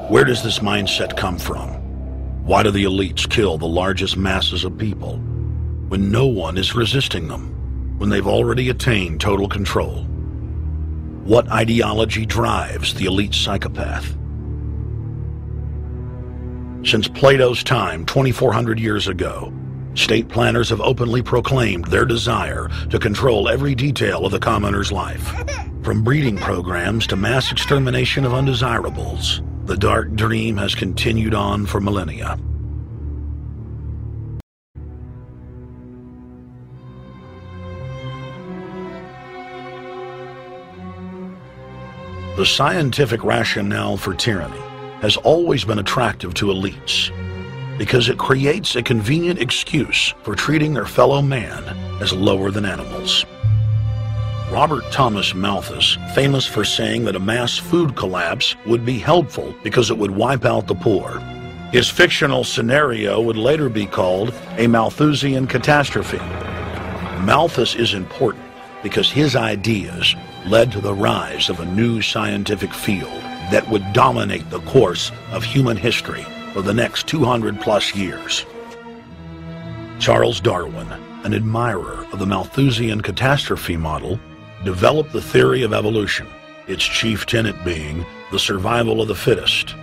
Where does this mindset come from? Why do the elites kill the largest masses of people when no one is resisting them, when they've already attained total control? What ideology drives the elite psychopath? Since Plato's time, 2,400 years ago, state planners have openly proclaimed their desire to control every detail of the commoner's life. From breeding programs to mass extermination of undesirables, the dark dream has continued on for millennia. The scientific rationale for tyranny has always been attractive to elites because it creates a convenient excuse for treating their fellow man as lower than animals. Robert Thomas Malthus, famous for saying that a mass food collapse would be helpful because it would wipe out the poor. His fictional scenario would later be called a Malthusian catastrophe. Malthus is important because his ideas led to the rise of a new scientific field that would dominate the course of human history for the next 200+ years. Charles Darwin, an admirer of the Malthusian catastrophe model, developed the theory of evolution, its chief tenet being the survival of the fittest.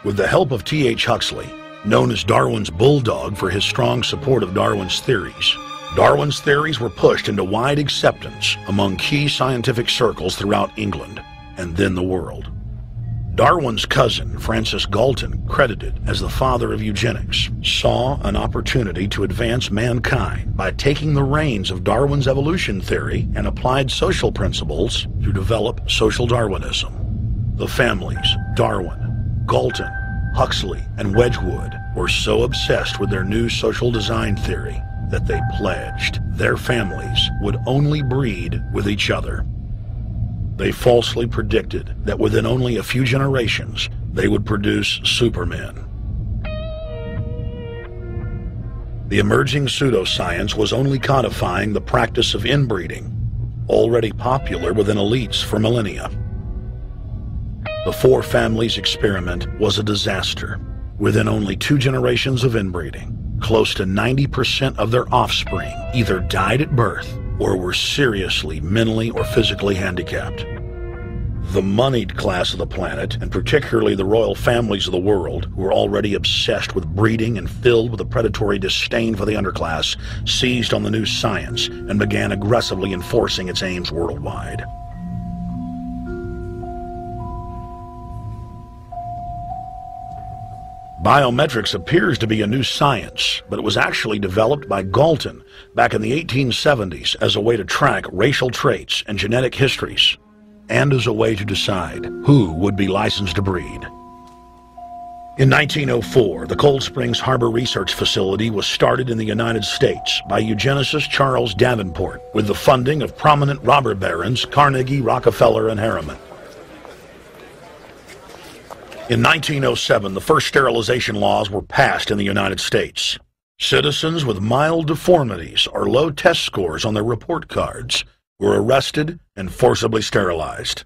With the help of T.H. Huxley, known as Darwin's bulldog for his strong support of Darwin's theories were pushed into wide acceptance among key scientific circles throughout England and then the world. Darwin's cousin, Francis Galton, credited as the father of eugenics, saw an opportunity to advance mankind by taking the reins of Darwin's evolution theory and applied social principles to develop social Darwinism. The families, Darwin, Galton, Huxley, and Wedgwood, were so obsessed with their new social design theory that they pledged their families would only breed with each other. They falsely predicted that within only a few generations, they would produce supermen. The emerging pseudoscience was only codifying the practice of inbreeding, already popular within elites for millennia. The Four Families experiment was a disaster. Within only 2 generations of inbreeding, close to 90% of their offspring either died at birth or were seriously mentally or physically handicapped. The moneyed class of the planet, and particularly the royal families of the world, who were already obsessed with breeding and filled with a predatory disdain for the underclass, seized on the new science and began aggressively enforcing its aims worldwide. Biometrics appears to be a new science, but it was actually developed by Galton back in the 1870s as a way to track racial traits and genetic histories, and as a way to decide who would be licensed to breed. In 1904, the Cold Springs Harbor Research Facility was started in the United States by eugenicist Charles Davenport with the funding of prominent robber barons Carnegie, Rockefeller, and Harriman. In 1907, the first sterilization laws were passed in the United States. Citizens with mild deformities or low test scores on their report cards were arrested and forcibly sterilized.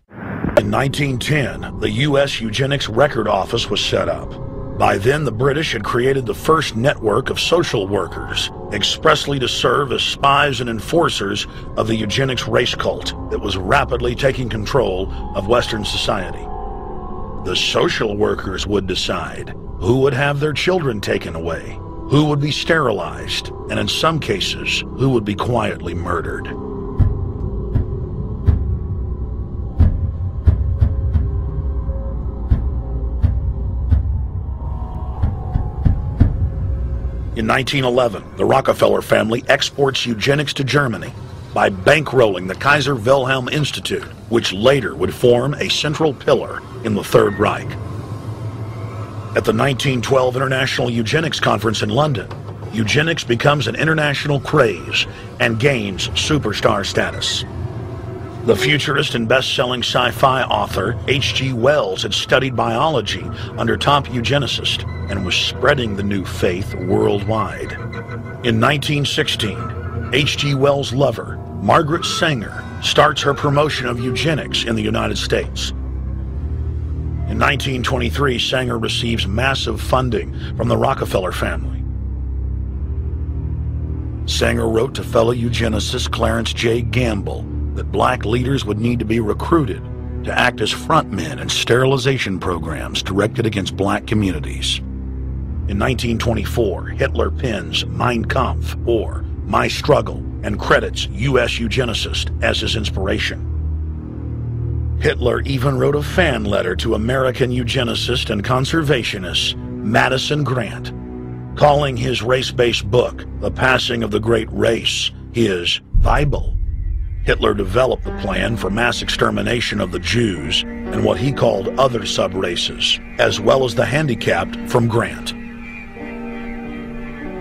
In 1910, the U.S. Eugenics Record Office was set up. By then, the British had created the first network of social workers, expressly to serve as spies and enforcers of the eugenics race cult that was rapidly taking control of Western society. The social workers would decide who would have their children taken away, who would be sterilized, and in some cases, who would be quietly murdered. In 1911, the Rockefeller family exports eugenics to Germany by bankrolling the Kaiser Wilhelm Institute, which later would form a central pillar in the Third Reich. At the 1912 International Eugenics Conference in London, eugenics becomes an international craze and gains superstar status. The futurist and best-selling sci-fi author H.G. Wells had studied biology under top eugenicists and was spreading the new faith worldwide. In 1916, H.G. Wells' lover, Margaret Sanger, starts her promotion of eugenics in the United States. In 1923, Sanger receives massive funding from the Rockefeller family. Sanger wrote to fellow eugenicist Clarence J. Gamble that black leaders would need to be recruited to act as frontmen in sterilization programs directed against black communities. In 1924, Hitler pens Mein Kampf, or My Struggle, and credits U.S. eugenicist as his inspiration. Hitler even wrote a fan letter to American eugenicist and conservationist Madison Grant, calling his race-based book, The Passing of the Great Race, his Bible. Hitler developed the plan for mass extermination of the Jews and what he called other sub-races, as well as the handicapped, from Grant.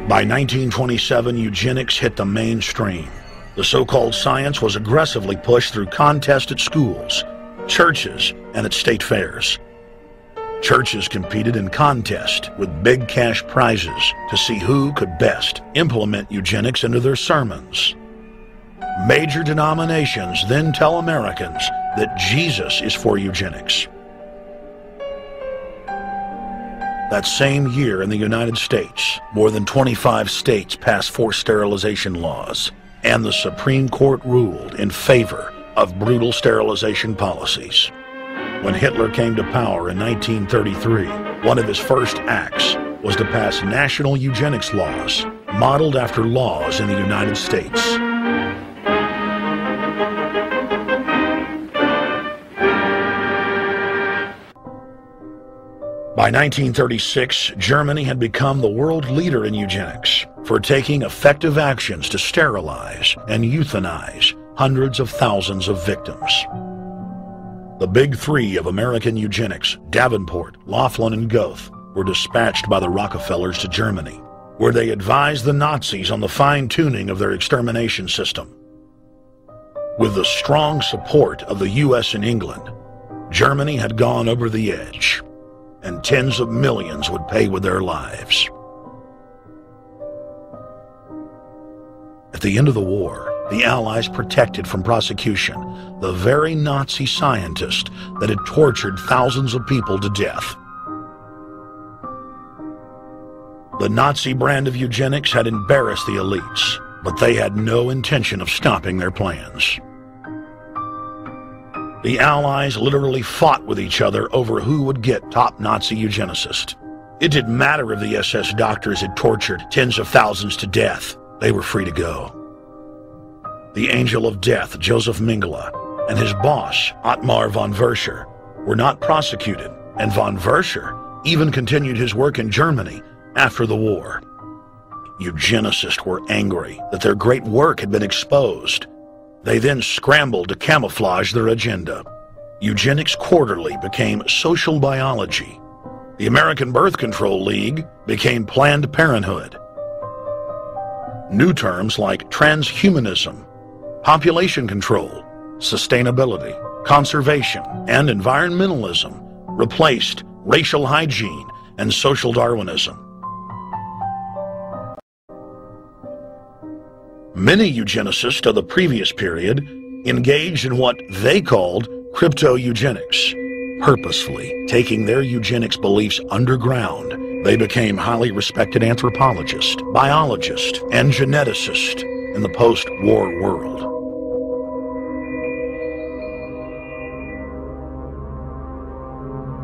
By 1927, eugenics hit the mainstream. The so-called science was aggressively pushed through contests at schools, churches, and at state fairs. Churches competed in contests with big cash prizes to see who could best implement eugenics into their sermons. Major denominations then tell Americans that Jesus is for eugenics. That same year in the United States, more than 25 states passed forced sterilization laws, and the Supreme Court ruled in favor of brutal sterilization policies. When Hitler came to power in 1933, one of his first acts was to pass national eugenics laws, modeled after laws in the United States. By 1936, Germany had become the world leader in eugenics for taking effective actions to sterilize and euthanize hundreds of thousands of victims. The big three of American eugenics, Davenport, Laughlin, and Goethe, were dispatched by the Rockefellers to Germany, where they advised the Nazis on the fine-tuning of their extermination system. With the strong support of the U.S. and England, Germany had gone over the edge, and tens of millions would pay with their lives. At the end of the war, the Allies protected from prosecution the very Nazi scientist that had tortured thousands of people to death. The Nazi brand of eugenics had embarrassed the elites, but they had no intention of stopping their plans. The Allies literally fought with each other over who would get top Nazi eugenicist. It didn't matter if the SS doctors had tortured tens of thousands to death. They were free to go. The Angel of Death, Joseph Mengele, and his boss, Ottmar von Verscher, were not prosecuted, and von Verscher even continued his work in Germany after the war. Eugenicists were angry that their great work had been exposed. They then scrambled to camouflage their agenda. Eugenics Quarterly became Social Biology. The American Birth Control League became Planned Parenthood. New terms like transhumanism, population control, sustainability, conservation, and environmentalism replaced racial hygiene and social Darwinism. Many eugenicists of the previous period engaged in what they called crypto-eugenics, purposefully taking their eugenics beliefs underground. They became highly respected anthropologists, biologists, and geneticists in the post-war world.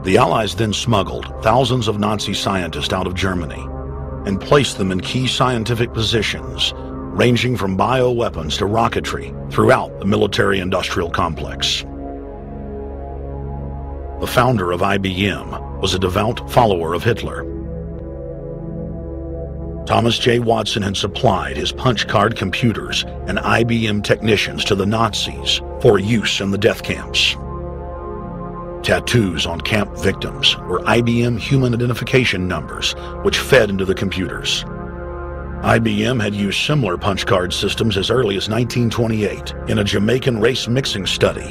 The Allies then smuggled thousands of Nazi scientists out of Germany and placed them in key scientific positions, ranging from bioweapons to rocketry throughout the military-industrial complex. The founder of IBM was a devout follower of Hitler. Thomas J. Watson had supplied his punch card computers and IBM technicians to the Nazis for use in the death camps. Tattoos on camp victims were IBM human identification numbers, which fed into the computers. IBM had used similar punch card systems as early as 1928 in a Jamaican race mixing study.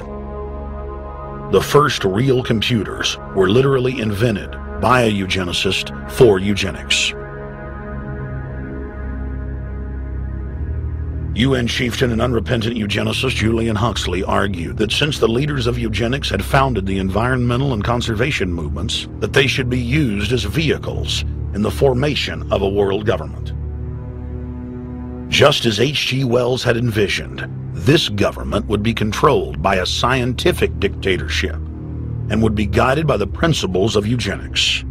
The first real computers were literally invented by a eugenicist for eugenics. UN chieftain and unrepentant eugenicist Julian Huxley argued that since the leaders of eugenics had founded the environmental and conservation movements, that they should be used as vehicles in the formation of a world government. Just as H.G. Wells had envisioned, this government would be controlled by a scientific dictatorship and would be guided by the principles of eugenics.